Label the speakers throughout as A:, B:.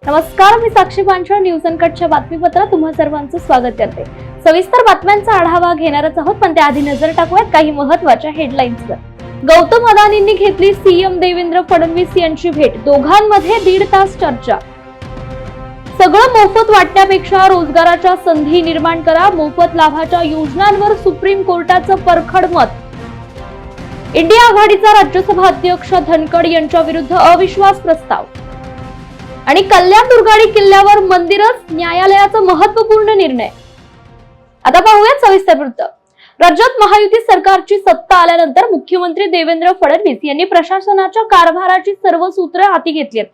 A: नमस्कार, मी साक्षी पांचाळ. न्यूज अनकटच्या बातमीपत्रात तुम्हा सर्वांचं स्वागत करते. सविस्तर बातम्यांचा आढावा घेणारच आहोत, पण त्याआधी नजर टाकूयात काही महत्त्वाच्या हेडलाईन्सवर. गौतम अदानींनी घेतली सीएम देवेंद्र फडणवीस यांची भेट. दोघांमध्ये 1.5 तास चर्चा. सगळं मोफत वाटण्यापेक्षा रोजगाराच्या संधी निर्माण करा. मोफत लाभाच्या योजनांवर सुप्रीम कोर्टाचं परखड मत. इंडिया आघाडीचा राज्यसभा अध्यक्ष धनखड यांच्या विरुद्ध अविश्वास प्रस्ताव. आणि कल्याण दुर्गाडी किल्ल्यावर मंदिरच न्यायालयाचा महत्त्वपूर्ण निर्णय. आता पाहूयात सविस्तर वृत्त. राज्यात महायुती सरकारची सत्ता आल्यानंतर मुख्यमंत्री देवेंद्र फडणवीस यांनी प्रशासनाच्या कारभाराची सर्व सूत्रे हाती घेतली आहेत.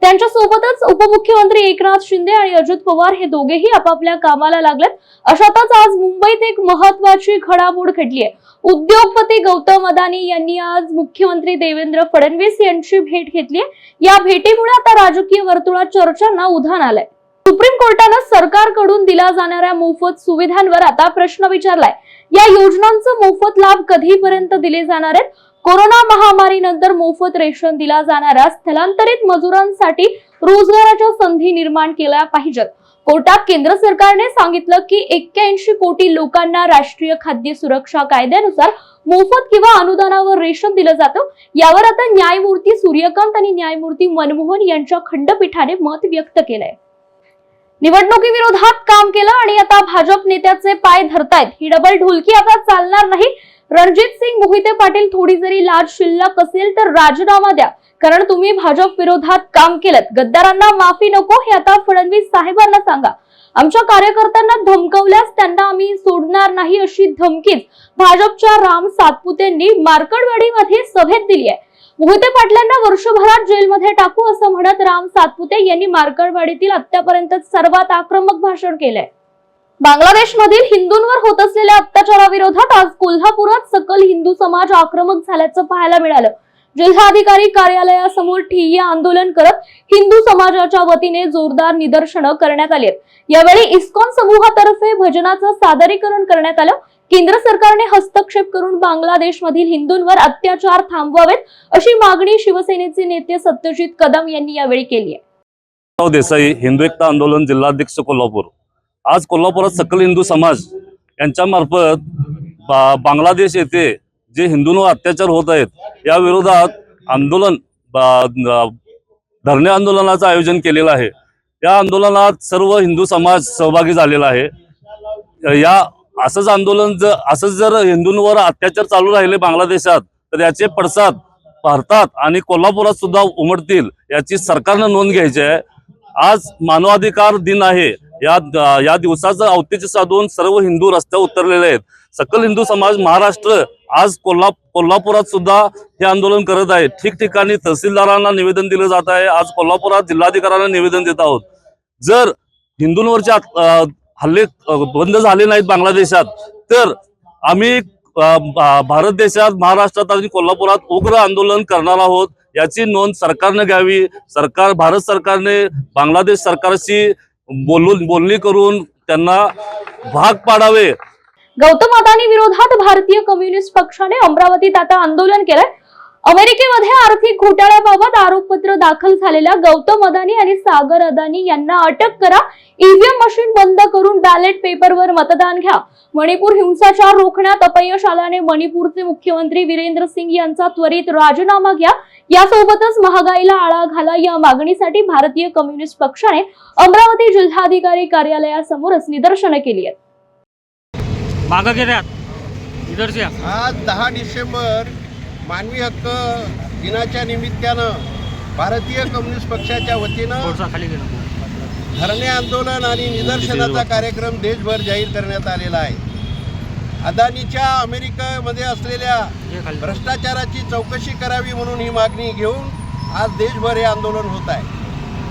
A: त्यांच्या सोबतच उपमुख्यमंत्री एकनाथ शिंदे आणि अजित पवार हे दोघेही आपापल्या कामाला लागलेत. अशातच आज मुंबईत एक महत्त्वाची घडामोड घडली आहे. उद्योगपती गौतम अदानी यांनी आज मुख्यमंत्री देवेंद्र फडणवीस यांची भेट घेतली आहे. या भेटीमुळे आता राजकीय वर्तुळात चर्चांना उधाण आलंय. सुप्रीम कोर्टानं सरकारकडून दिल्या जाणाऱ्या मोफत सुविधांवर आता प्रश्न विचारलाय. या योजनांचा मोफत लाभ कधीपर्यंत दिले जाणार आहेत? कोरोना महामारीनंतर मोफत रेशन दिला जाणाऱ्या स्थलांतरित मजुरांसाठी रोजगाराच्या संधी निर्माण केल्या पाहिजेत. कोर्टात केंद्र सरकारने सांगितलं की 81 कोटी लोकांना राष्ट्रीय खाद्य सुरक्षा कायद्यानुसार मोफत किंवा अनुदानावर रेशन दिलं जातं. यावर आता न्यायमूर्ती सूर्यकांत आणि न्यायमूर्ती मनमोहन यांच्या खंडपीठाने मत व्यक्त केलंय. निवडणुकीविरोधात काम केलं आणि आता भाजप नेत्याचे पाय धरतायत. ही डबल ढोलकी आता चालणार नाही. रणजित सिंग मोहिते पाटील, थोडी जरी लाज शिल्लक असेल तर राजीनामा द्या, कारण तुम्ही भाजप विरोधात काम केलं. गद्दारांना माफी नको हे आता फडणवीस साहेबांना सांगा. आमच्या कार्यकर्त्यांना धमकवल्यास त्यांना आम्ही सोडणार नाही अशी धमकीच भाजपच्या राम सातपुतेंनी मार्कडवाडीमध्ये सभेत दिली आहे. मोहिते पाटलांना वर्षभरात जेलमध्ये टाकू असं म्हणत राम सातपुते यांनी मार्कडवाडीतील आतापर्यंत सर्वात आक्रमक भाषण केलंय. बांगलादेशमधील हिंदूंवर होत असलेल्या अत्याचाराविरोधात आज कोल्हापुरात सकल हिंदू समाज आक्रमक झाल्याचं पाहायला मिळालं. जिल्हाधिकारी कार्यालयासमोर ठिय्या आंदोलन करत हिंदू समाजाच्या वतीने जोरदार निदर्शनं करण्यात आली आहेत. यावेळी इस्कॉन समूहातर्फे भजनाचं सादरीकरण करण्यात आलं. केंद्र सरकारने हस्तक्षेप करून बांगलादेशमधील हिंदूंवर अत्याचार थांबवावेत अशी मागणी शिवसेनेचे नेते सत्यजित कदम यांनी यावेळी केली आहे.
B: देसाई, हिंदू एकता आंदोलन जिल्हाध्यक्ष कोल्हापूर. आज कोल्हापुरात सकल हिंदू समाज यांच्या मार्फत बांगलादेश येथे जे हिंदूंवर अत्याचार होत आहेत या विरोधात आंदोलन धरणे आंदोलनाचं आयोजन केलेलं आहे. या आंदोलनात सर्व हिंदू समाज सहभागी झालेला आहे. या असंच आंदोलन जर हिंदूंवर अत्याचार चालू राहिले बांगलादेशात तर याचे पडसाद भारतात आणि कोल्हापुरात सुद्धा उमटतील याची सरकारनं नोंद घ्यायची आहे. आज मानवाधिकार दिन आहे. या दिवसाचं औचित्य साधून सर्व हिंदू रस्त्यावर उतरलेले आहेत. सकल हिंदू समाज महाराष्ट्र आज कोल्हापुरात सुद्धा हे आंदोलन करत आहे. ठिकठिकाणी तहसीलदारांना निवेदन दिलं जात आहे. आज कोल्हापुरात जिल्हाधिकाऱ्यांना निवेदन देत आहोत. जर हिंदूंवरचे हल्ले बंद झाले नाहीत बांगलादेशात तर आम्ही भारत देशात, महाराष्ट्रात आणि कोल्हापुरात उग्र आंदोलन करणार आहोत. याची नोंद सरकारने घ्यावी. भारत सरकारने बांगलादेश सरकारशी बोलणी करून त्यांना भाग पाडावे.
A: गौतम अदानी विरोधात भारतीय कम्युनिस्ट पक्षाने अमरावतीत आता आंदोलन केलंय. अमेरिकेमध्ये आर्थिक घोटाळ्याबाबत आरोपपत्र दाखल झालेल्या गौतम अदानी आणि सागर अदानी यांना अटक करा. ईव्हीएम मशीन बंद करून बॅलेट पेपरवर मतदान घ्या. मणिपूर हिंसाचार रोखण्यात अपयश आल्याने मणिपूरचे मुख्यमंत्री वीरेंद्र सिंग यांचा त्वरित राजीनामा घ्या. यासोबतच महागाईला आळा घाला या मागणीसाठी भारतीय कम्युनिस्ट पक्षाने अमरावती जिल्हाधिकारी कार्यालयासमोरच निदर्शनं केली आहेत.
C: आज 10 डिसेंबर मानवी हक्क दिनाच्या निमित्तानं भारतीय कम्युनिस्ट पक्षाच्या वतीनं धरणे आंदोलन आणि निदर्शनाचा कार्यक्रम देशभर जाहीर करण्यात आलेला आहे. अदानीच्या अमेरिकेमध्ये असलेल्या भ्रष्टाचाराची चौकशी करावी म्हणून ही मागणी घेऊन आज देशभर हे आंदोलन होत आहे.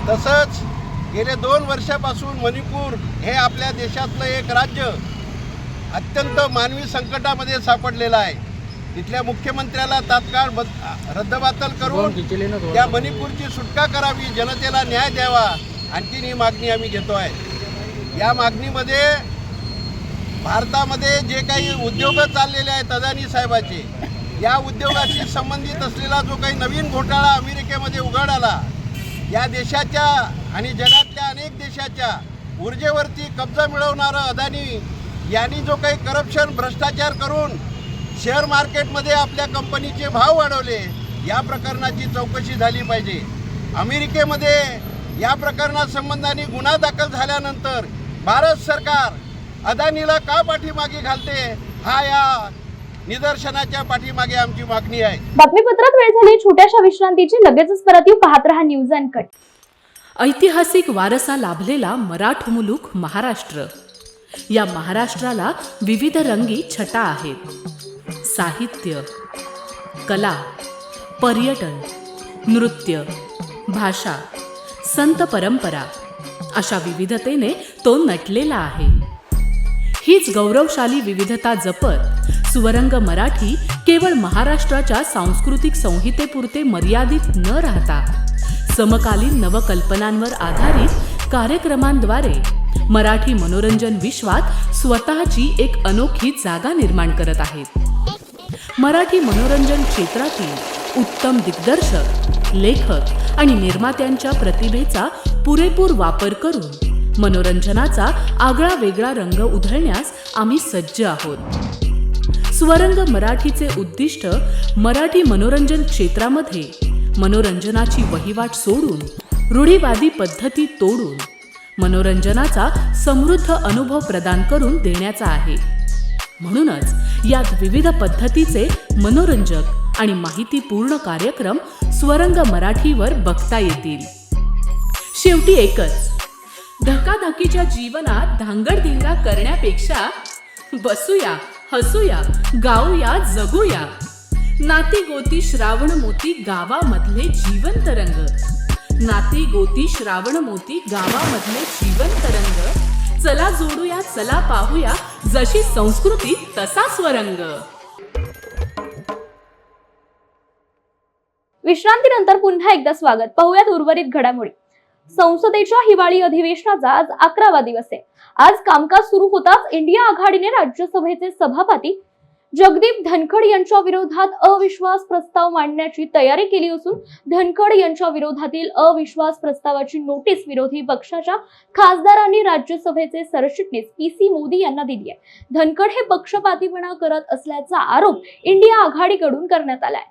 C: तसंच गेले 2 वर्षापासून मणिपूर हे आपल्या देशातलं एक राज्य अत्यंत मानवी संकटामध्ये सापडलेलं आहे. तिथल्या मुख्यमंत्र्याला तात्काळ रद्दबातल करून त्या मणिपूरची सुटका करावी, जनतेला न्याय द्यावा. आणखीन ही मागणी आम्ही घेतो आहे. या मागणीमध्ये भारतामध्ये जे काही उद्योग चाललेले आहेत अदानी साहेबाचे, या उद्योगाशी संबंधित असलेला जो काही नवीन घोटाळा अमेरिकेमध्ये उघड आला या देशाच्या आणि जगातल्या अनेक देशाच्या ऊर्जेवरती कब्जा मिळवणारं अदानी यांनी जो काही करप्शन भ्रष्टाचार करून शेअर मार्केटमध्ये आपल्या कंपनीचे भाव वाढवले, या प्रकरणाची चौकशी झाली पाहिजे. अमेरिकेमध्ये या प्रकरणासंबंधाने गुन्हा दाखल झाल्यानंतर भारत सरकार अदानीला का पाठीमागे घालते, हा या निदर्शनाच्या पाठीमागे आमची मागणी आहे.
A: बातमीपत्रात वेळ झाली छोट्याशा विश्रांतीची. लगेचच परत येऊ. पाहत रहा न्यूज अनकट.
D: ऐतिहासिक वारसा लाभलेला मराठ मुलूक महाराष्ट्र. या महाराष्ट्राला विविध रंगी छटा आहेत. साहित्य, कला, पर्यटन, नृत्य, भाषा, संत परंपरा अशा विविधतेने तो नटलेला आहे. हीच गौरवशाली विविधता जपत सुवरंग मराठी केवळ महाराष्ट्राच्या सांस्कृतिक संहितेपुरते मर्यादित न राहता समकालीन नवकल्पनांवर आधारित कार्यक्रमांद्वारे मराठी मनोरंजन विश्वात स्वतःची एक अनोखी जागा निर्माण करत आहेत. मराठी मनोरंजन क्षेत्रातील उत्तम दिग्दर्शक, लेखक आणि निर्मात्यांच्या प्रतिभेचा पुरेपूर वापर करून मनोरंजनाचा आगळा वेगळा रंग उधळण्यास आम्ही सज्ज आहोत. स्वरंग मराठीचे उद्दिष्ट मराठी मनोरंजन क्षेत्रामध्ये मनोरंजनाची वहिवाट सोडून, रूढीवादी पद्धती तोडून मनोरंजनाचा समृद्ध अनुभव प्रदान करून देण्याचा आहे. म्हणूनच यात विविध पद्धतीचे मनोरंजक आणि माहितीपूर्ण कार्यक्रम स्वरंग मराठीवर बघता येतील. शेवटी एकच, धकाधकीच्या जीवनात धांगडधिंगा करण्यापेक्षा बसूया, हसूया, गाऊया, जगूया. नाती गोती श्रावण मोती गावामधले जिवंत रंग. नाती गोती श्रावण मोती गावामधले जिवंत रंग. चला जोडूया, चला पाहूया, जशी संस्कृती तसा स्वरंग.
A: विश्रांतीनंतर पुन्हा एकदा स्वागत. पाहूयात उर्वरित घडामोडी. संसदेच्या हिवाळी अधिवेशनाचा आज 11वा दिवस आहे. आज कामकाज सुरू होताच इंडिया आघाडीने राज्यसभेचे सभापती जगदीप धनखड यांच्या विरोधात अविश्वास प्रस्ताव मांडण्याची तयारी केली असून धनखड यांच्या विरोधातील अविश्वास प्रस्तावाची नोटीस विरोधी पक्षाच्या खासदारांनी राज्यसभेचे सरचिटणीस PC मोदी यांना दिली आहे. धनखड हे पक्षपातीपणा करत असल्याचा आरोप इंडिया आघाडीकडून करण्यात आलाय.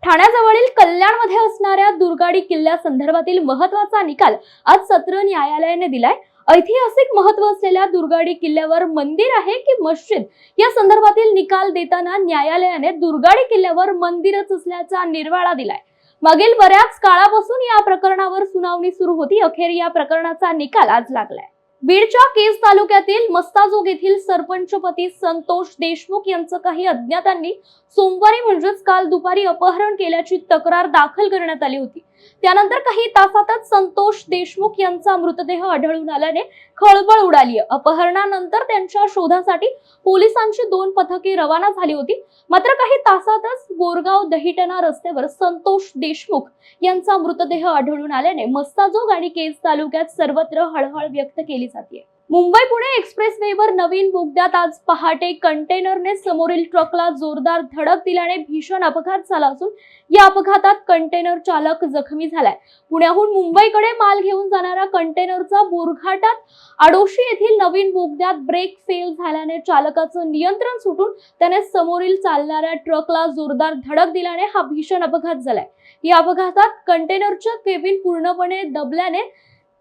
A: ठाण्याजवळील कल्याणमध्ये असणाऱ्या दुर्गाडी किल्ल्यासंदर्भातील महत्वाचा निकाल आज सत्र न्यायालयाने दिलाय. ऐतिहासिक महत्व असलेल्या दुर्गाडी किल्ल्यावर मंदिर आहे की मस्जिद या संदर्भातील निकाल देताना न्यायालयाने दुर्गाडी किल्ल्यावर मंदिरच असल्याचा निर्वाळा दिलाय. मागील बऱ्याच काळापासून या प्रकरणावर सुनावणी सुरू होती. अखेर या प्रकरणाचा निकाल आज लागलाय. बीडच्या केज तालुक्यातील मस्ताजोग येथील सरपंचपती संतोष देशमुख यांचं काही अज्ञातांनी सोमवारी म्हणजेच काल दुपारी अपहरण केल्याची तक्रार दाखल करण्यात आली होती. त्यानंतर काही तासातच संतोष देशमुख यांचा मृतदेह आढळून आल्याने खळबळ उडाली. अपहरणानंतर त्यांच्या शोधासाठी पोलिसांची 2 पथके रवाना झाली होती. मात्र काही तासातच बोरगाव दहिटणा रस्त्यावर संतोष देशमुख यांचा मृतदेह आढळून आल्याने मस्ताजोग आणि केज तालुक्यात सर्वत्र हळहळ व्यक्त केली जाते. मुंबई पुणे एक्सप्रेसवेवर नवीन बोगद्यात आज पहाटे कंटेनरने समोरील ट्रकला जोरदार धडक दिल्याने भीषण अपघात झाला असून या अपघातात कंटेनर चालक जखमी झालाय. पुण्याहून मुंबईकडे माल घेऊन जाणारा कंटेनरचा बोरघाटात आडोशी येथील नवीन बोगद्यात ब्रेक फेल झाल्याने चालकाचं नियंत्रण सुटून त्याने समोरील चालणाऱ्या ट्रकला जोरदार धडक दिल्याने हा भीषण अपघात झालाय. या अपघातात कंटेनरच्या केबिन पूर्णपणे दबल्याने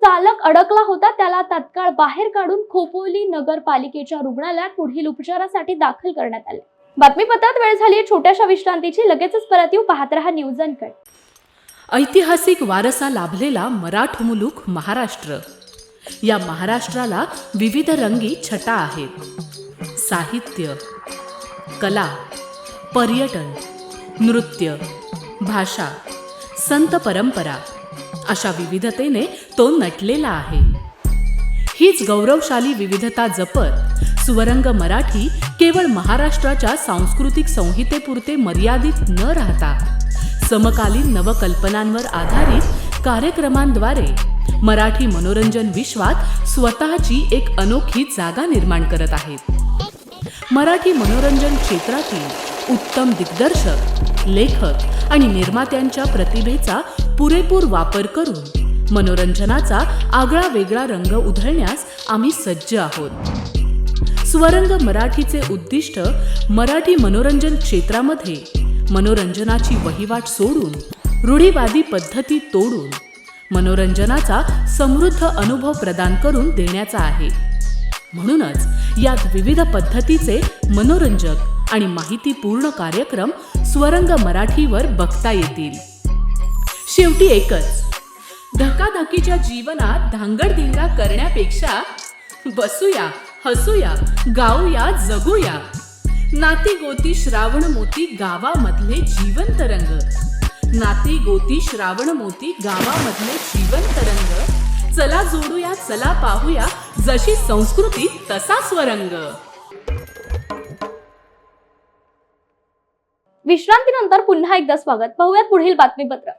A: चालक अडकला होता. त्याला तात्काळ बाहेर काढून खोपोली नगरपालिकेच्या रुग्णालयात पुढील उपचारासाठी दाखल करण्यात आले. बातमीपत्रात वेळ झाली छोट्याशा विश्रांतीची. लगेचच परत येऊ. पाहत रहा न्यूज अनकट.
D: ऐतिहासिक वारसा लाभलेला मराठ मुलूक महाराष्ट्र. या महाराष्ट्राला विविध रंगी छटा आहेत. साहित्य, कला, पर्यटन, नृत्य, भाषा, संत परंपरा अशा विविधतेने तो नटलेला आहे. हीच गौरवशाली विविधता जपत सुवरंग मराठी केवळ महाराष्ट्राच्या सांस्कृतिक संहितेपुरते मर्यादित न राहता समकालीन नवकल्पनांवर आधारित कार्यक्रमांद्वारे मराठी मनोरंजन विश्वात स्वतःची एक अनोखी जागा निर्माण करत आहेत. मराठी मनोरंजन क्षेत्रातील उत्तम दिग्दर्शक, लेखक आणि निर्मात्यांच्या प्रतिभेचा पुरेपूर वापर करून मनोरंजनाचा आगळा वेगळा रंग उधळण्यास आम्ही सज्ज आहोत। स्वरंग मराठीचे उद्दिष्ट मराठी मनोरंजन क्षेत्रामध्ये मनोरंजनाची वहिवाट सोडून, रूढीवादी पद्धती तोडून मनोरंजनाचा समृद्ध अनुभव प्रदान करून देण्याचा आहे। म्हणूनच यात विविध पद्धतीचे मनोरंजक आणि माहितीपूर्ण कार्यक्रम स्वरंग मराठीवर बघता येतील। शेवटी एकच, धकाधकीच्या जीवनात धांगडधिंगा करण्यापेक्षा बसूया, हसूया, गाऊया, जगूया। नाती गोती श्रावण मोती गावामधले जीवंत रंग, नाती गोती श्रावण मोती गावामधले जीवंत रंग। चला जोडूया, चला पाहूया, जशी संस्कृती तसा स्वरंग।
A: विश्रांतीनंतर पुन्हा एकदा स्वागत। पाहूयात पुढील बातमीपत्र।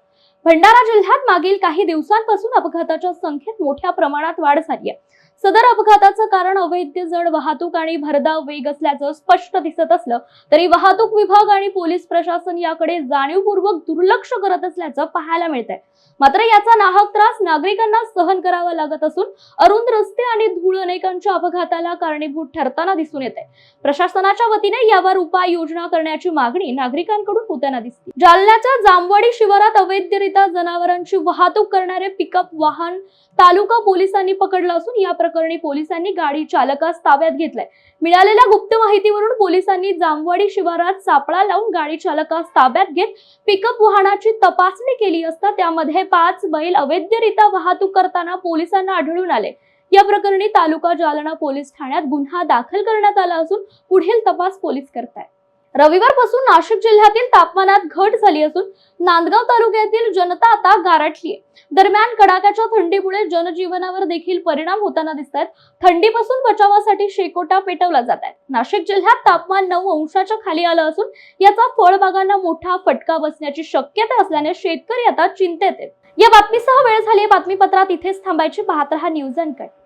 A: भंडारा जिल्ह्यात मागील काही दिवसांपासून अपघाताच्या संख्येत मोठ्या प्रमाणात वाढ झाली आहे। सदर अपघाताचं कारण अवैध जड वाहतूक आणि भरधाव वेग असल्याचं स्पष्ट दिसत असलं तरी वाहतूक विभाग आणि पोलीस प्रशासन याकडे जाणीवपूर्वक दुर्लक्ष करत असल्याचं पाहायला मिळतंय। मात्र याचा नाहक त्रास नागरिकांना सहन करावा लागत असून अरुंद रस्ते आणि धूळ अनेकांच्या अपघाताला कारणीभूत ठरताना दिसून येते। प्रशासनाच्या वतीने यावर उपाययोजना करण्याची मागणी नागरिकांकडून होताना दिसते। जालन्याच्या जामवाडी शिवारात अवैधरित्या जनावरांची वाहतूक करणारे पिकअप वाहन तालुका पोलिसांनी पकडलं असून या प्रकरणी पोलिसांनी गाडी चालकास ताब्यात घेतलंय। मिळालेल्या गुप्त माहितीवरून पोलिसांनी जामवाडी शिवारात सापळा लावून गाडी चालकास ताब्यात घेत पिकअप वाहनाची तपासणी केली असता त्यामध्ये 5 बैल अवैधरित्या वाहतूक करताना पोलिसांना आढळून आले। या प्रकरणी तालुका जालना पोलीस ठाण्यात गुन्हा दाखल करण्यात आला असून पुढील तपास पोलीस करतायत। रविवारपासून नाशिक जिल्ह्यातील तापमानात घट झाली असून नांदगाव तालुक्यातील जनता आता गारठली आहे। दरम्यान कडाक्याच्या थंडीमुळे जनजीवनावर देखील परिणाम होताना दिसत आहेत। थंडीपासून बचावासाठी शेकोटा पेटवला जात आहे। नाशिक जिल्ह्यात तापमान 9 अंशाच्या खाली आलं असून याचा फळबागांना मोठा फटका बसण्याची शक्यता असल्याने शेतकरी आता चिंतेत आहेत। या बातमीसह वेळ झाली बातमीपत्रात इथेच थांबायची। पाहत रहा न्यूज अनकट।